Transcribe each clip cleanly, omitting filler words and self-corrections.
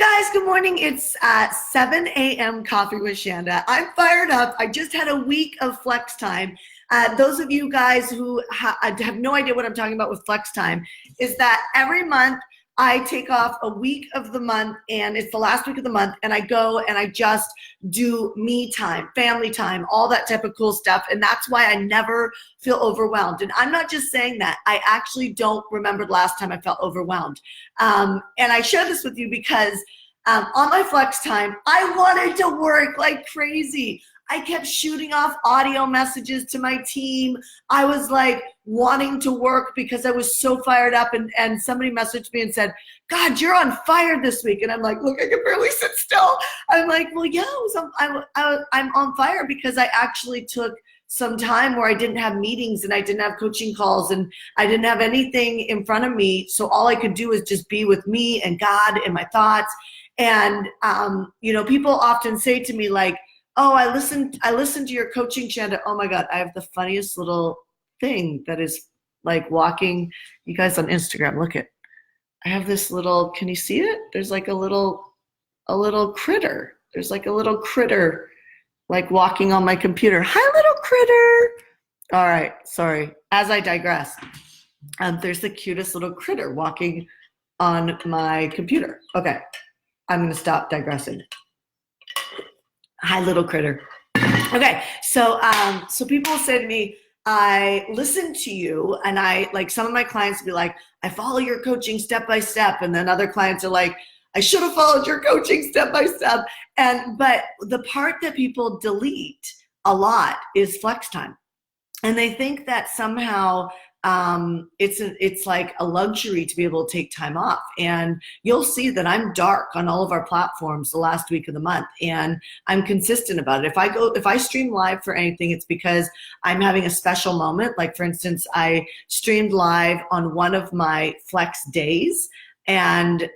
guys, good morning. It's 7 a.m. Coffee with Shanda. I'm fired up. I just had a week of flex time. Those of you guys who have no idea what I'm talking about with flex time is that every month I take off a week of the month, and it's the last week of the month, and I go and I just do me time, family time, all that type of cool stuff. And that's why I never feel overwhelmed. And I'm not just saying that. I actually don't remember the last time I felt overwhelmed. And I share this with you because on my flex time, I wanted to work like crazy. I kept shooting off audio messages to my team. I was like wanting to work because I was so fired up, and somebody messaged me and said, God, you're on fire this week. And I'm like, look, I can barely sit still. I'm like, well, yeah, I'm on fire because I actually took some time where I didn't have meetings and I didn't have coaching calls and I didn't have anything in front of me. So all I could do is just be with me and God and my thoughts. And, people often say to me like, oh, I listened to your coaching, Shanda. Oh my God, I have the funniest little thing that is like walking. You guys on Instagram, look at, I have this little, can you see it? There's like a little critter. There's like a little critter like walking on my computer. Hi, little critter. All right, sorry. As I digress, there's the cutest little critter walking on my computer. Okay, I'm gonna stop digressing. Hi, little critter. Okay, so people say to me, I listen to you, and I like some of my clients will be like, I follow your coaching step by step, and then other clients are like, I should have followed your coaching step by step. But the part that people delete a lot is flex time, and they think that somehow it's like a luxury to be able to take time off. And you'll see that I'm dark on all of our platforms the last week of the month, and I'm consistent about it. If I stream live for anything, it's because I'm having a special moment. Like for instance, I streamed live on one of my flex days, and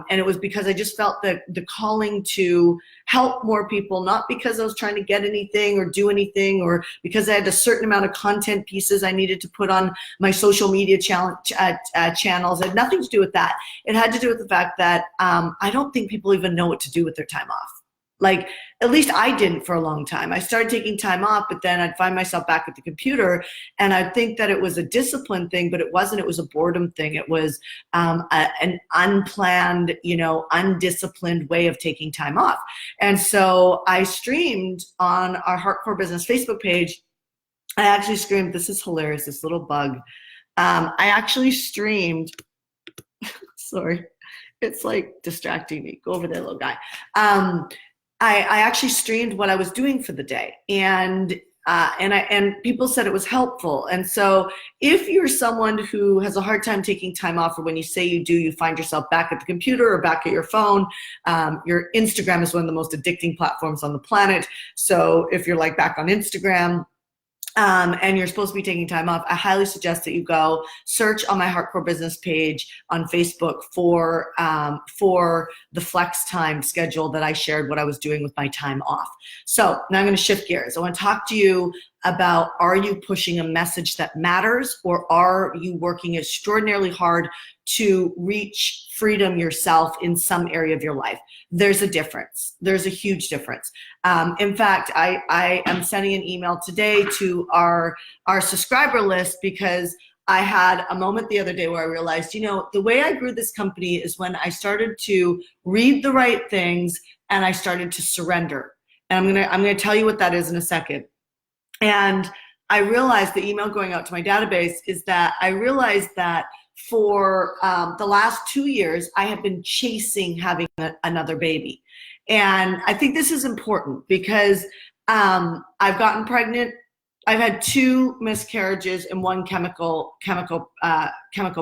it was because I just felt the calling to help more people, not because I was trying to get anything or do anything, or because I had a certain amount of content pieces I needed to put on my social media channels. It had nothing to do with that. It had to do with the fact that I don't think people even know what to do with their time off. Like, at least I didn't for a long time. I started taking time off, but then I'd find myself back at the computer, and I'd think that it was a discipline thing, but it wasn't. It was a boredom thing. It was an unplanned, undisciplined way of taking time off. And so I streamed on our HeartCore Business Facebook page. I actually streamed, this is hilarious, this little bug. I actually streamed, sorry, it's like distracting me. Go over there, little guy. I actually streamed what I was doing for the day, and people said it was helpful. And so if you're someone who has a hard time taking time off, or when you say you do, you find yourself back at the computer or back at your phone, your Instagram is one of the most addicting platforms on the planet. So if you're like back on Instagram, and you're supposed to be taking time off, I highly suggest that you go search on my HeartCore Business page on Facebook for the flex time schedule that I shared what I was doing with my time off. So now I'm going to shift gears. I want to talk to you about, are you pushing a message that matters, or are you working extraordinarily hard to reach freedom yourself in some area of your life? There's a difference. There's a huge difference. In fact, I am sending an email today to our subscriber list because I had a moment the other day where I realized, the way I grew this company is when I started to read the right things and I started to surrender. And I'm gonna tell you what that is in a second. And I realized, the email going out to my database is that I realized that for the last 2 years, I have been chasing having another baby. And I think this is important because I've gotten pregnant. I've had 2 miscarriages and 1 chemical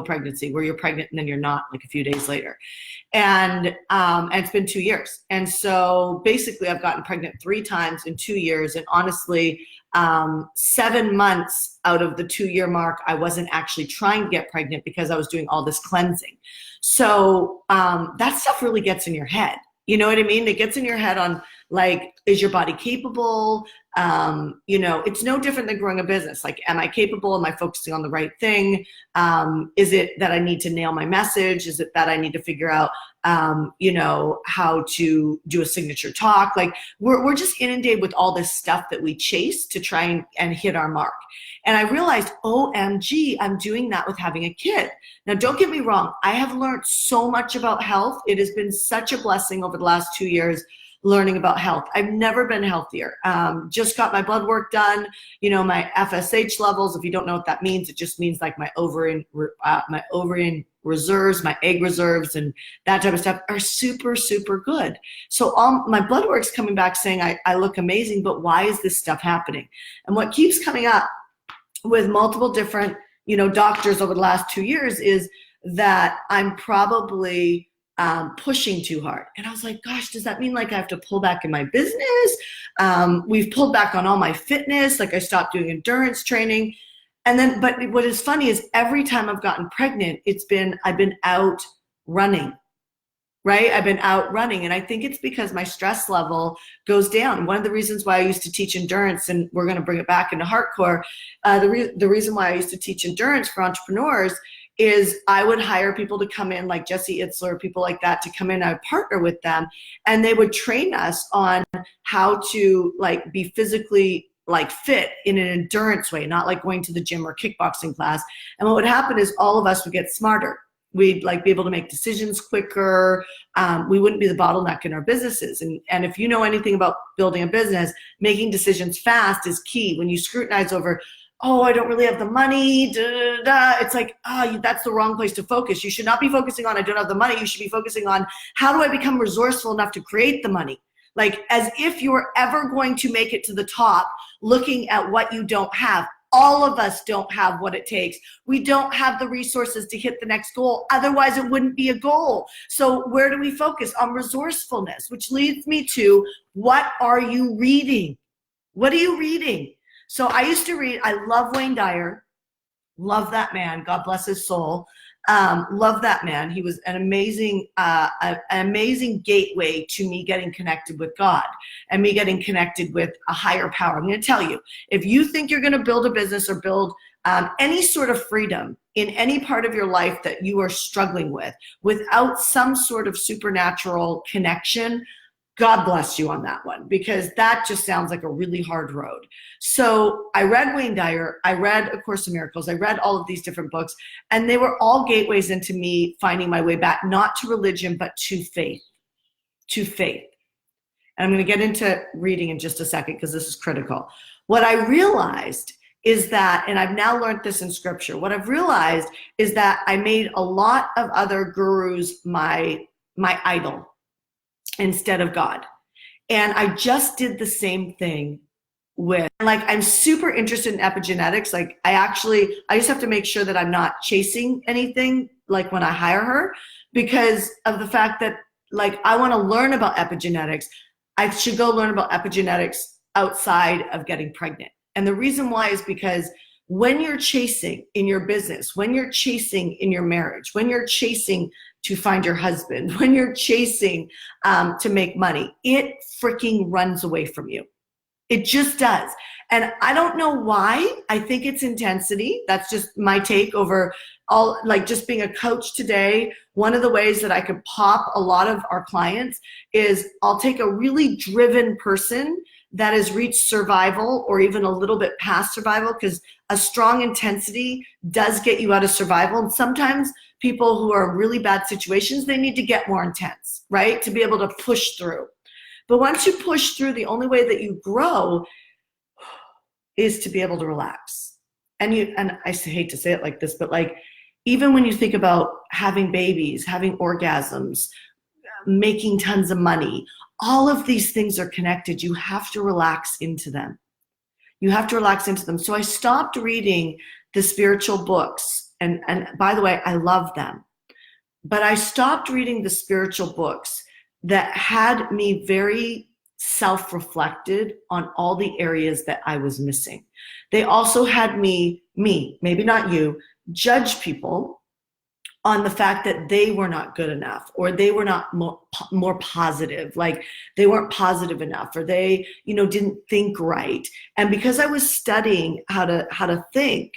pregnancy, where you're pregnant and then you're not like a few days later. And it's been 2 years. And so basically I've gotten pregnant 3 times in 2 years. And honestly, 7 months out of the 2-year mark, I wasn't actually trying to get pregnant because I was doing all this cleansing. So that stuff really gets in your head. You know what I mean? It gets in your head on Like, is your body capable? It's no different than growing a business. Like, am I capable? Am I focusing on the right thing? Is it that I need to nail my message? Is it that I need to figure out, how to do a signature talk? Like, we're just inundated with all this stuff that we chase to try and hit our mark. And I realized, OMG, I'm doing that with having a kid. Now, don't get me wrong. I have learned so much about health. It has been such a blessing over the last 2 years learning about health. I've never been healthier. Just got my blood work done. My FSH levels, if you don't know what that means, it just means like my ovarian reserves, my egg reserves, and that type of stuff are super, super good. So all my blood work's coming back saying I look amazing, but why is this stuff happening? And what keeps coming up with multiple different, doctors over the last 2 years is that I'm probably pushing too hard. And I was like, gosh, does that mean like I have to pull back in my business? We've pulled back on all my fitness. Like, I stopped doing endurance training. And then, but what is funny is every time I've gotten pregnant, I've been out running, right? I've been out running. And I think it's because my stress level goes down. One of the reasons why I used to teach endurance, and we're going to bring it back into HeartCore, the reason why I used to teach endurance for entrepreneurs is I would hire people to come in, like Jesse Itzler, people like that, to come in. I would partner with them, and they would train us on how to like be physically like fit in an endurance way, not like going to the gym or kickboxing class. And what would happen is all of us would get smarter. We'd like be able to make decisions quicker. We wouldn't be the bottleneck in our businesses. And if you know anything about building a business, making decisions fast is key. When you scrutinize over, oh, I don't really have the money, it's like, that's the wrong place to focus. You should not be focusing on, I don't have the money. You should be focusing on, how do I become resourceful enough to create the money? Like, as if you were ever going to make it to the top, looking at what you don't have. All of us don't have what it takes. We don't have the resources to hit the next goal. Otherwise, it wouldn't be a goal. So where do we focus? On resourcefulness, which leads me to, what are you reading? What are you reading? So I used to read, I love Wayne Dyer. Love that man. God bless his soul. Love that man. He was an amazing gateway to me getting connected with God and me getting connected with a higher power. I'm going to tell you, if you think you're going to build a business or build any sort of freedom in any part of your life that you are struggling with, without some sort of supernatural connection, God bless you on that one, because that just sounds like a really hard road. So I read Wayne Dyer, I read A Course in Miracles, I read all of these different books, and they were all gateways into me finding my way back, not to religion, but to faith, to faith. And I'm going to get into reading in just a second, because this is critical. What I realized is that, and I've now learned this in scripture, what I've realized is that I made a lot of other gurus my idol instead of God. And I just did the same thing with, like, I'm super interested in epigenetics. Like, I just have to make sure that I'm not chasing anything, like when I hire her, because of the fact that, like, I want to learn about epigenetics. I should go learn about epigenetics outside of getting pregnant. And the reason why is because when you're chasing in your business, when you're chasing in your marriage, when you're chasing to find your husband, when you're chasing to make money, it freaking runs away from you. It just does. And I don't know why. I think it's intensity. That's just my take over all, like, just being a coach today. One of the ways that I could pop a lot of our clients is I'll take a really driven person that has reached survival or even a little bit past survival, because a strong intensity does get you out of survival. And sometimes people who are in really bad situations, they need to get more intense, right? To be able to push through. But once you push through, the only way that you grow is to be able to relax. And I hate to say it like this, but like, even when you think about having babies, having orgasms, making tons of money, all of these things are connected. You have to relax into them. You have to relax into them. So I stopped reading the spiritual books. And by the way, I love them. But I stopped reading the spiritual books that had me very self-reflected on all the areas that I was missing. They also had me, maybe not you, judge people on the fact that they were not good enough, or they were not more positive, like they weren't positive enough, or they, didn't think right. And because I was studying how to think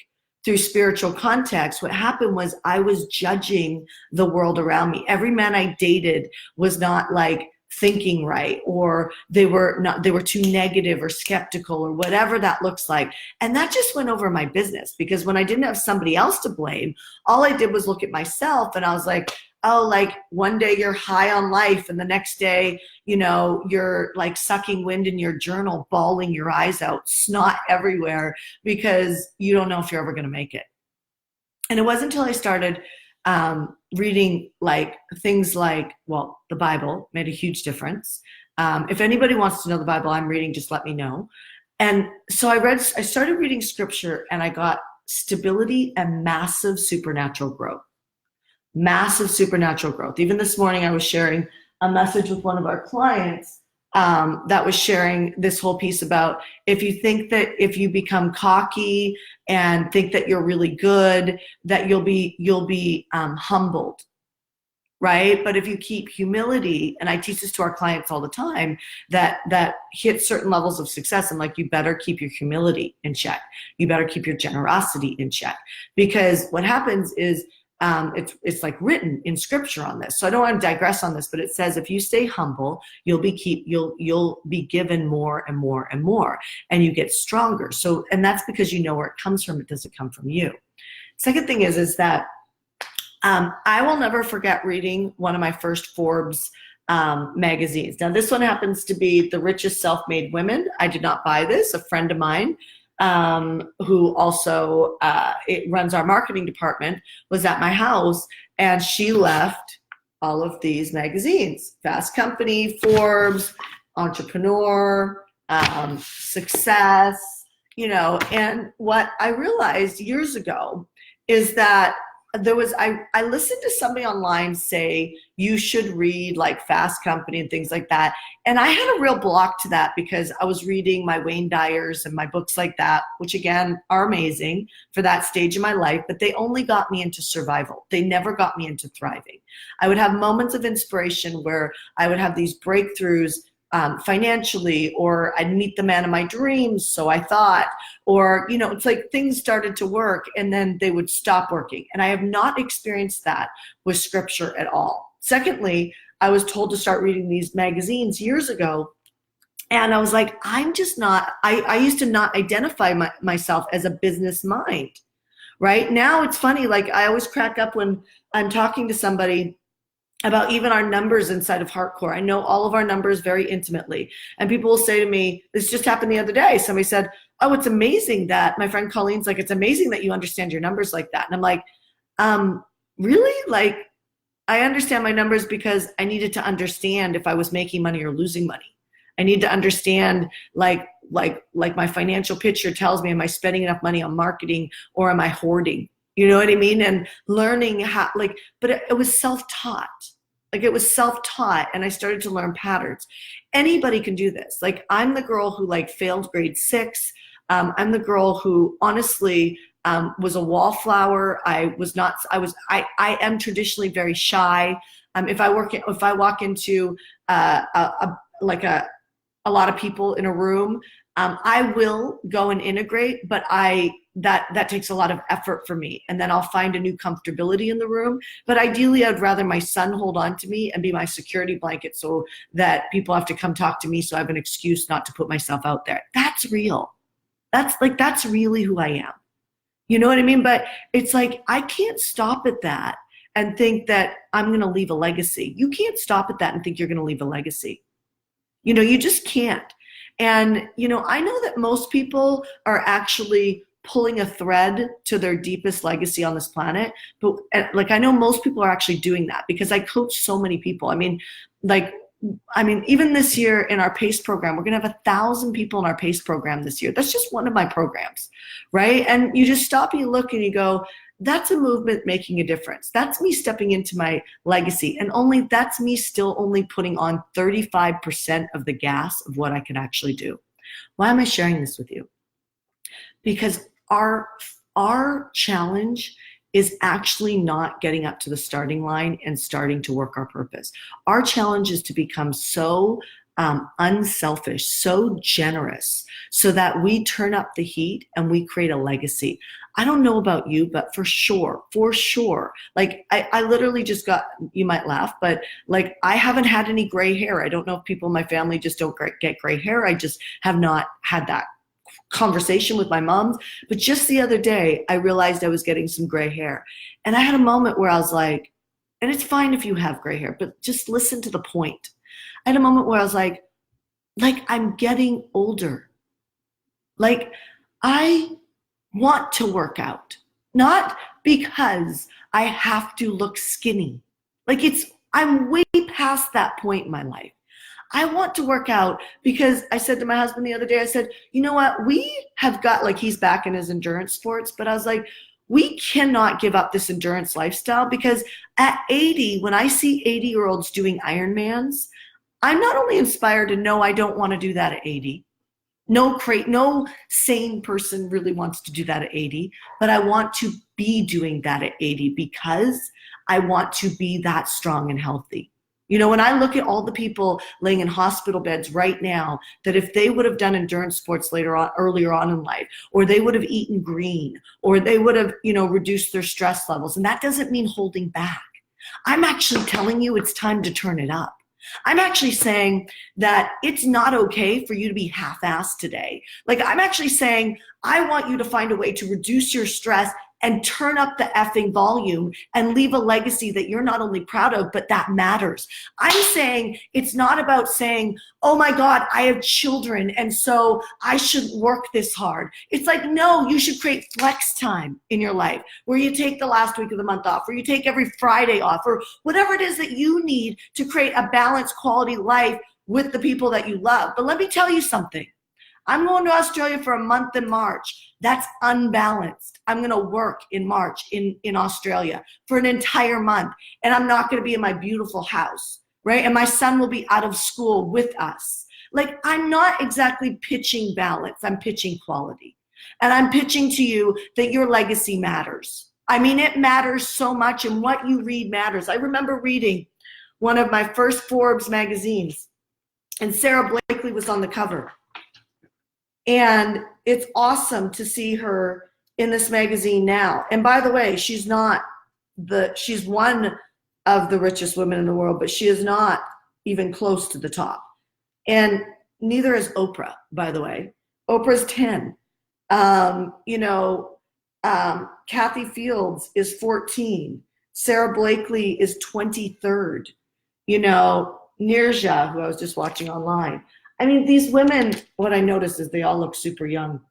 through spiritual context, what happened was I was judging the world around me. Every man I dated was not like thinking right, or they were too negative or skeptical, or whatever that looks like. And that just went over my business, because when I didn't have somebody else to blame, all I did was look at myself, and I was like, oh, like one day you're high on life, and the next day, you're like sucking wind in your journal, bawling your eyes out, snot everywhere, because you don't know if you're ever going to make it. And it wasn't until I started reading like things like, well, the Bible made a huge difference. If anybody wants to know the Bible I'm reading, just let me know. And so I started reading scripture, and I got stability and massive supernatural growth. Massive supernatural growth. Even this morning, I was sharing a message with one of our clients that was sharing this whole piece about, if you think that if you become cocky and think that you're really good, that you'll be humbled, right? But if you keep humility, and I teach this to our clients all the time, that hit certain levels of success, I'm like, you better keep your humility in check. You better keep your generosity in check, because what happens is, it's like written in scripture on this. So I don't want to digress on this, but it says, if you stay humble, you'll be given more and more and more, and you get stronger. So, and that's because you know where it comes from. It doesn't come from you. Second thing is that I will never forget reading one of my first Forbes magazines. Now, this one happens to be The Richest Self-Made Women. I did not buy this. A friend of mine, who also runs our marketing department, was at my house, and she left all of these magazines: Fast Company, Forbes, Entrepreneur, Success, and what I realized years ago is that I listened to somebody online say you should read like Fast Company and things like that. And I had a real block to that, because I was reading my Wayne Dyers and my books like that, which again are amazing for that stage of my life, but they only got me into survival. They never got me into thriving. I would have moments of inspiration where I would have these breakthroughs financially, or I'd meet the man of my dreams, so I thought, or, it's like things started to work and then they would stop working. And I have not experienced that with scripture at all. Secondly, I was told to start reading these magazines years ago, and I was like, I'm just not, I used to not identify myself as a business mind. Right now, it's funny, like I always crack up when I'm talking to somebody about even our numbers inside of HeartCore. I know all of our numbers very intimately. And people will say to me, this just happened the other day. Somebody said, oh, it's amazing that, my friend Colleen's like, it's amazing that you understand your numbers like that. And I'm like, really? Like, I understand my numbers because I needed to understand if I was making money or losing money. I need to understand, like my financial picture tells me, am I spending enough money on marketing, or am I hoarding? You know what I mean? And learning how, but it was self-taught. Like it was self-taught, and I started to learn patterns. Anybody can do this. Like, I'm the girl who failed grade 6. I'm the girl who honestly was a wallflower. I am traditionally very shy. If I walk into a lot of people in a room, I will go and integrate, but that takes a lot of effort for me. And then I'll find a new comfortability in the room. But ideally, I'd rather my son hold on to me and be my security blanket, so that people have to come talk to me, so I have an excuse not to put myself out there. That's real. That's really who I am. You know what I mean? But it's like, I can't stop at that and think that I'm going to leave a legacy. You can't stop at that and think you're going to leave a legacy. You just can't. And, I know that most people are actually pulling a thread to their deepest legacy on this planet. But I know most people are actually doing that, because I coach so many people. I mean, even this year in our PACE program, we're going to have 1,000 people in our PACE program this year. That's just one of my programs, right? And you just stop and you look and you go, that's a movement making a difference. That's me stepping into my legacy. And that's me still only putting on 35% of the gas of what I can actually do. Why am I sharing this with you? Because our challenge is actually not getting up to the starting line and starting to work our purpose. Our challenge is to become so unselfish, so generous, so that we turn up the heat and we create a legacy. I don't know about you, but for sure, like I literally just got, you might laugh, but like I haven't had any gray hair. I don't know if people in my family just don't get gray hair. I just have not had that conversation with my mom. But just the other day, I realized I was getting some gray hair. And I had a moment where I was like, and it's fine if you have gray hair, but just listen to the point. I had a moment where I was like I'm getting older. Like I want to work out, not because I have to look skinny. Like I'm way past that point in my life. I want to work out because I said to my husband the other day, I said, you know what? We have got, like, he's back in his endurance sports, but I was like, we cannot give up this endurance lifestyle, because at 80, when I see 80-year-olds doing Ironmans, I'm not only inspired to know I don't want to do that at 80. No sane person really wants to do that at 80, but I want to be doing that at 80 because I want to be that strong and healthy. You know, when I look at all the people laying in hospital beds right now, that if they would have done endurance sports earlier on in life, or they would have eaten green, or they would have, reduced their stress levels, and that doesn't mean holding back. I'm actually telling you it's time to turn it up. I'm actually saying that it's not okay for you to be half-assed today. Like, I'm actually saying I want you to find a way to reduce your stress and turn up the effing volume and leave a legacy that you're not only proud of, but that matters. I'm saying it's not about saying, oh my God, I have children, and so I should work this hard. It's like, no, you should create flex time in your life where you take the last week of the month off, or you take every Friday off, or whatever it is that you need to create a balanced quality life with the people that you love. But let me tell you something. I'm going to Australia for a month in March. That's unbalanced. I'm going to work in March in Australia for an entire month, and I'm not going to be in my beautiful house, right? And my son will be out of school with us. Like, I'm not exactly pitching balance. I'm pitching quality. And I'm pitching to you that your legacy matters. I mean, it matters so much, and what you read matters. I remember reading one of my first Forbes magazines, and Sarah Blakely was on the cover. And it's awesome to see her in this magazine now. And by the way, she's one of the richest women in the world, but she is not even close to the top. And neither is Oprah, by the way. Oprah's 10. Kathy Fields is 14. Sarah Blakely is 23rd. Nirja, who I was just watching online. I mean, these women, what I noticed is they all look super young.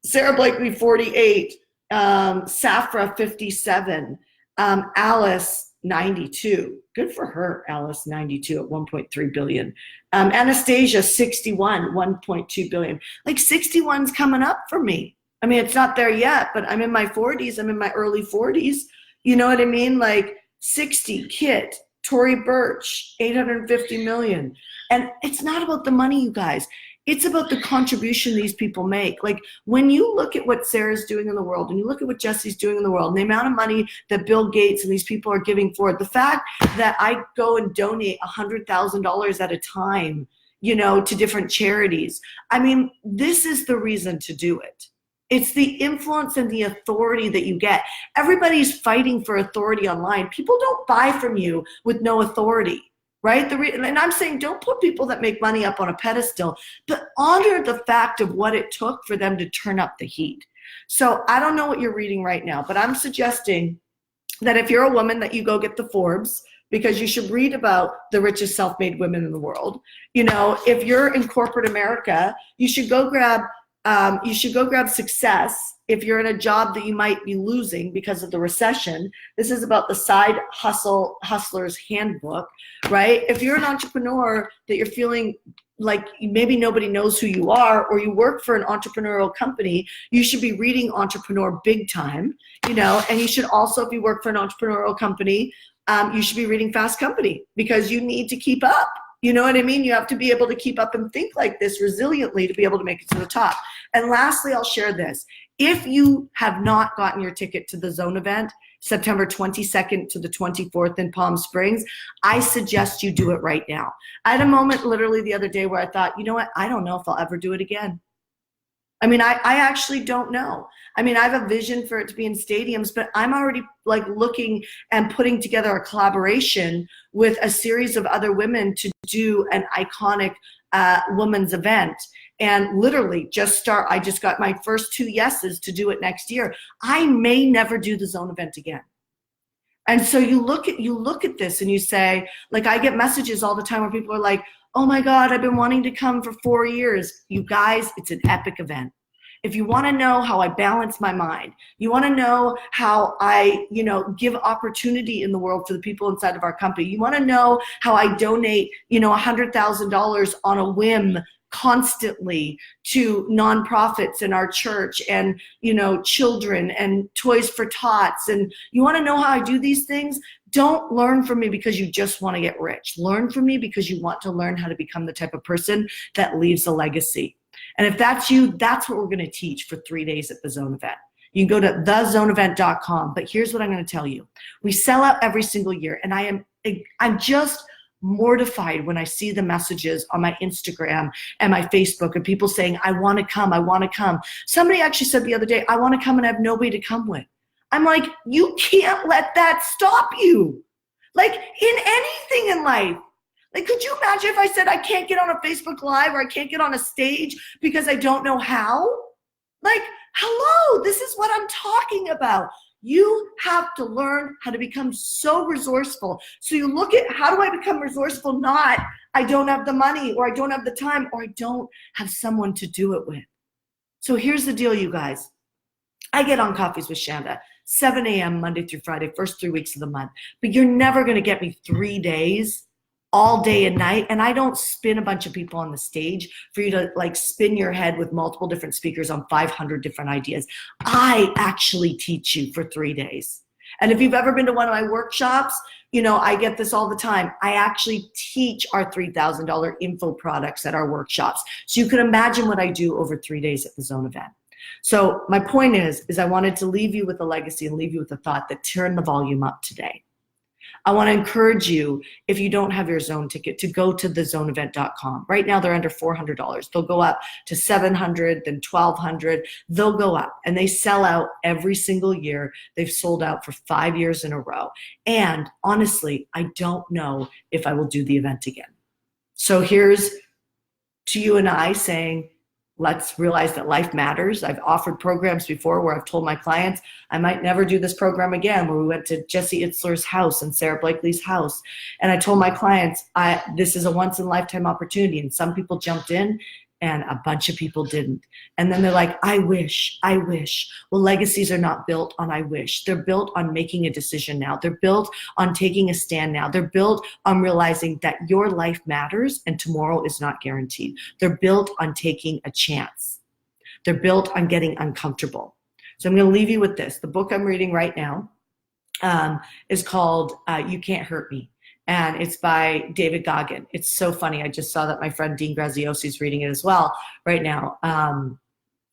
Sarah Blakely, 48. Safra, 57. Alice, 92. Good for her, Alice, 92 at 1.3 billion. Anastasia, 61, 1.2 billion. Like, 61's coming up for me. I mean, it's not there yet, but I'm in my 40s. I'm in my early 40s. You know what I mean? Like, 60, Kit, Tory Burch, 850 million. And it's not about the money, you guys. It's about the contribution these people make. Like, when you look at what Sarah's doing in the world, and you look at what Jesse's doing in the world, and the amount of money that Bill Gates and these people are giving forward, the fact that I go and donate $100,000 at a time, to different charities. I mean, this is the reason to do it. It's the influence and the authority that you get. Everybody's fighting for authority online. People don't buy from you with no authority, right? And I'm saying, don't put people that make money up on a pedestal, but honor the fact of what it took for them to turn up the heat. So I don't know what you're reading right now, but I'm suggesting that if you're a woman, that you go get the Forbes, because you should read about the richest self-made women in the world. If you're in corporate America, you should go grab Success. If you're in a job that you might be losing because of the recession, this is about the Side Hustler's Handbook, right? If you're an entrepreneur that you're feeling like maybe nobody knows who you are, or you work for an entrepreneurial company, you should be reading Entrepreneur big time, and you should also, if you work for an entrepreneurial company, you should be reading Fast Company, because you need to keep up. You know what I mean? You have to be able to keep up and think like this resiliently to be able to make it to the top. And lastly, I'll share this. If you have not gotten your ticket to the Zone event, September 22nd to the 24th in Palm Springs, I suggest you do it right now. I had a moment literally the other day where I thought, you know what? I don't know if I'll ever do it again. I mean, I actually don't know. I mean, I have a vision for it to be in stadiums, but I'm already like looking and putting together a collaboration with a series of other women to do an iconic women's event. And literally I just got my first 2 yeses to do it next year. I may never do the Zone event again. And so you look at this and you say, like, I get messages all the time where people are like, oh my God, I've been wanting to come for 4 years. You guys, it's an epic event. If you want to know how I balance my mind, you want to know how I, give opportunity in the world for the people inside of our company. You want to know how I donate, $100,000 on a whim constantly to nonprofits in our church and, children and Toys for Tots. And you want to know how I do these things? Don't learn from me because you just want to get rich. Learn from me because you want to learn how to become the type of person that leaves a legacy. And if that's you, that's what we're going to teach for 3 days at the Zone event. You can go to thezoneevent.com, but here's what I'm going to tell you. We sell out every single year, and I'm just mortified when I see the messages on my Instagram and my Facebook of people saying, I want to come, I want to come. Somebody actually said the other day, I want to come and I have nobody to come with. I'm like, you can't let that stop you. Like in anything in life. Like, could you imagine if I said I can't get on a Facebook Live or I can't get on a stage because I don't know how? Like, hello, this is what I'm talking about. You have to learn how to become so resourceful. So you look at, how do I become resourceful? Not, I don't have the money or I don't have the time or I don't have someone to do it with. So here's the deal, you guys. I get on Coffees with Shanda, 7 a.m. Monday through Friday, first 3 weeks of the month. But you're never going to get me 3 days all day and night. And I don't spin a bunch of people on the stage for you to like spin your head with multiple different speakers on 500 different ideas. I actually teach you for 3 days. And if you've ever been to one of my workshops, I get this all the time. I actually teach our $3,000 info products at our workshops. So you can imagine what I do over 3 days at the Zone event. So my point is I wanted to leave you with a legacy and leave you with a thought that turn the volume up today. I want to encourage you, if you don't have your Zone ticket, to go to thezoneevent.com. Right now, they're under $400. They'll go up to $700, then $1,200. They'll go up, and they sell out every single year. They've sold out for 5 years in a row. And honestly, I don't know if I will do the event again. So here's to you and I saying, let's realize that life matters. I've offered programs before where I've told my clients, I might never do this program again, where we went to Jesse Itzler's house and Sarah Blakely's house. And I told my clients, this is a once in a lifetime opportunity. And some people jumped in and a bunch of people didn't. And then they're like, I wish. Well, legacies are not built on I wish. They're built on making a decision now. They're built on taking a stand now. They're built on realizing that your life matters and tomorrow is not guaranteed. They're built on taking a chance. They're built on getting uncomfortable. So I'm going to leave you with this. The book I'm reading right now is called You Can't Hurt Me. And it's by David Goggin. It's so funny. I just saw that my friend Dean Graziosi is reading it as well right now,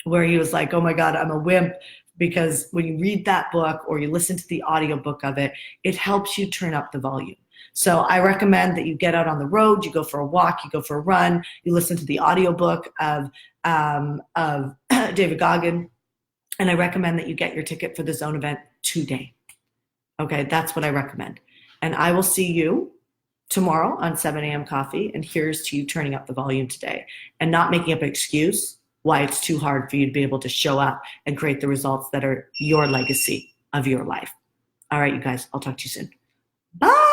where he was like, oh my God, I'm a wimp. Because when you read that book or you listen to the audiobook of it, it helps you turn up the volume. So I recommend that you get out on the road, you go for a walk, you go for a run, you listen to the audiobook of David Goggin. And I recommend that you get your ticket for the Zone event today. Okay, that's what I recommend. And I will see you tomorrow on 7 a.m. coffee. And here's to you turning up the volume today and not making up an excuse why it's too hard for you to be able to show up and create the results that are your legacy of your life. All right, you guys, I'll talk to you soon. Bye.